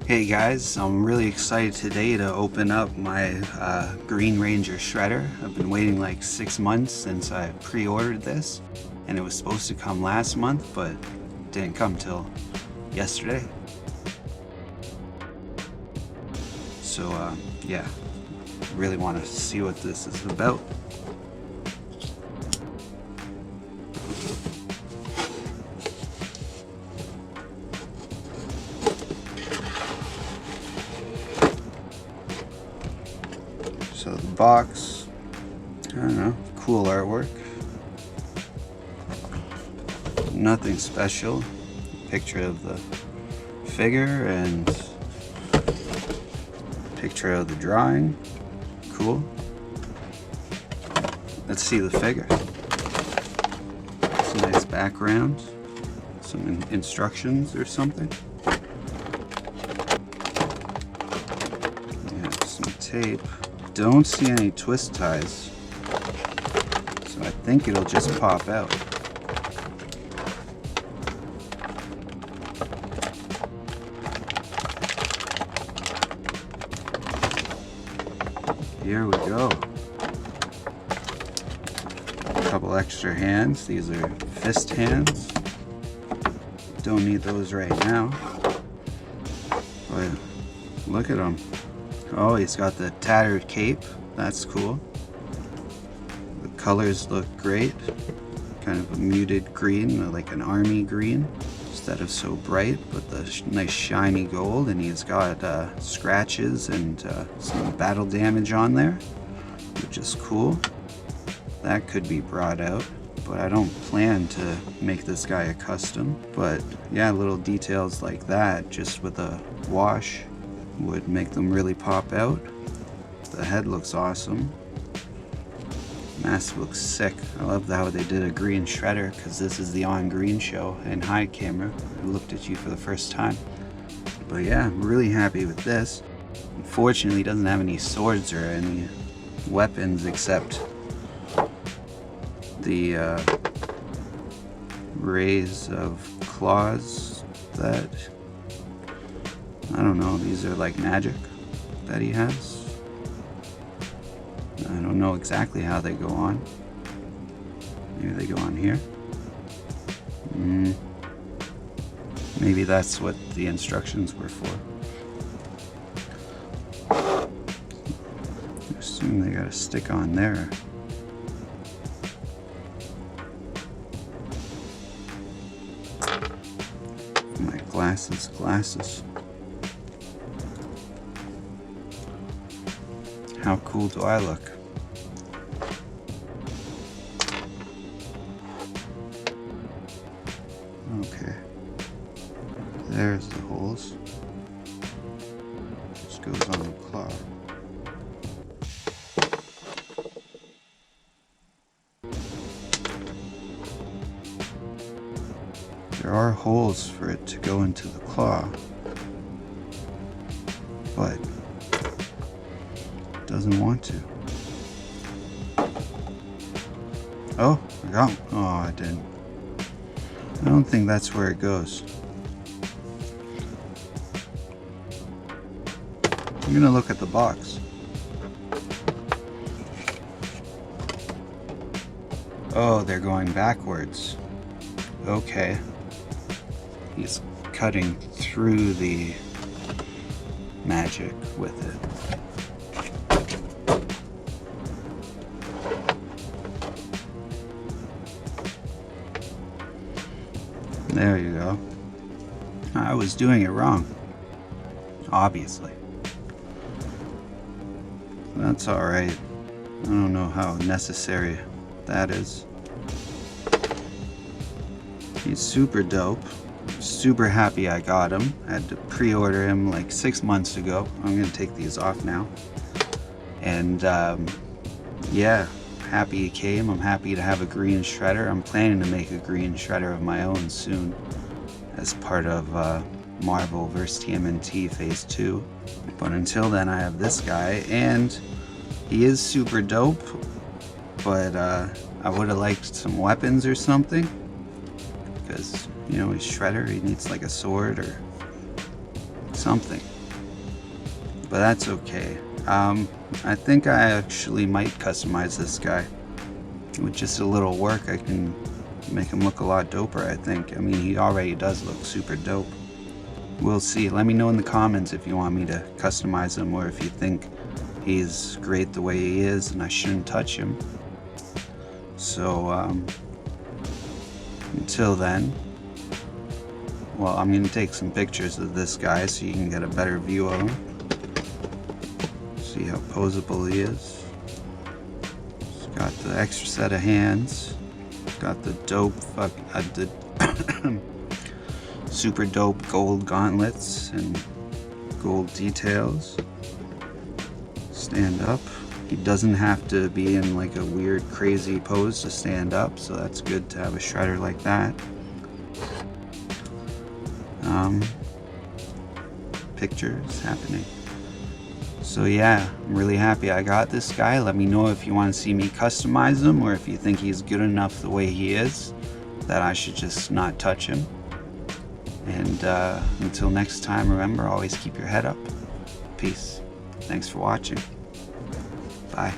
Hey guys, I'm really excited today to open up my Green Ranger shredder. I've been waiting like 6 months since I pre-ordered this, and it was supposed to come last month, but it didn't come till yesterday. So yeah, really want to see what this is about. So the box, I don't know, cool artwork. Nothing special. Picture of the figure and picture of the drawing. Cool. Let's see the figure. It's a nice background. Some instructions or something. Yeah, some tape. Don't see any twist ties, so I think it'll just pop out. Here we go. A couple extra hands. These are fist hands. Don't need those right now. But look at them. Oh, he's got the tattered cape. That's cool. The colors look great. Kind of a muted green, like an army green, instead of so bright, but the nice shiny gold. And he's got scratches and some battle damage on there, which is cool. That could be brought out, but I don't plan to make this guy a custom. But yeah, little details like that, just with a wash, would make them really pop out. The head looks awesome. Mask looks sick. I love how they did a green shredder, because this is the OnGreenShow. And hi camera, I looked at you for the first time. But yeah, I'm really happy with this. Unfortunately, it doesn't have any swords or any weapons except the rays of claws that, I don't know, these are like magic that he has. I don't know exactly how they go on. Maybe they go on here. Maybe that's what the instructions were for. I assume they got a stick on there. My glasses. How cool do I look? Okay. There's the holes. Just goes on the claw. There are holes for it to go into the claw, but doesn't want to. Oh, I got one. Oh, I didn't. I don't think that's where it goes. I'm gonna look at the box. Oh, they're going backwards. Okay. He's cutting through the magic with it. There you go. I was doing it wrong, obviously. That's alright. I don't know how necessary that is. He's super dope. Super happy I got him. I had to pre-order him like 6 months ago. I'm gonna take these off now. And yeah, happy he came. I'm happy to have a green shredder. I'm planning to make a green shredder of my own soon as part of Marvel vs. TMNT Phase 2. But until then, I have this guy, and he is super dope, but I would have liked some weapons or something, because, you know, he's Shredder. He needs like a sword or something. But that's okay. I think I actually might customize this guy. With just a little work, I can make him look a lot doper, I think. I mean, he already does look super dope. We'll see. Let me know in the comments if you want me to customize him, or if you think he's great the way he is and I shouldn't touch him. So, until then, well, I'm going to take some pictures of this guy so you can get a better view of him. See how poseable he is. He's got the extra set of hands. Got the dope, super dope gold gauntlets and gold details. Stand up. He doesn't have to be in like a weird crazy pose to stand up, so that's good to have a shredder like that. Pictures happening. So yeah, I'm really happy I got this guy. Let me know if you want to see me customize him, or if you think he's good enough the way he is, that I should just not touch him. And until next time, remember, always keep your head up. Peace. Thanks for watching. Bye.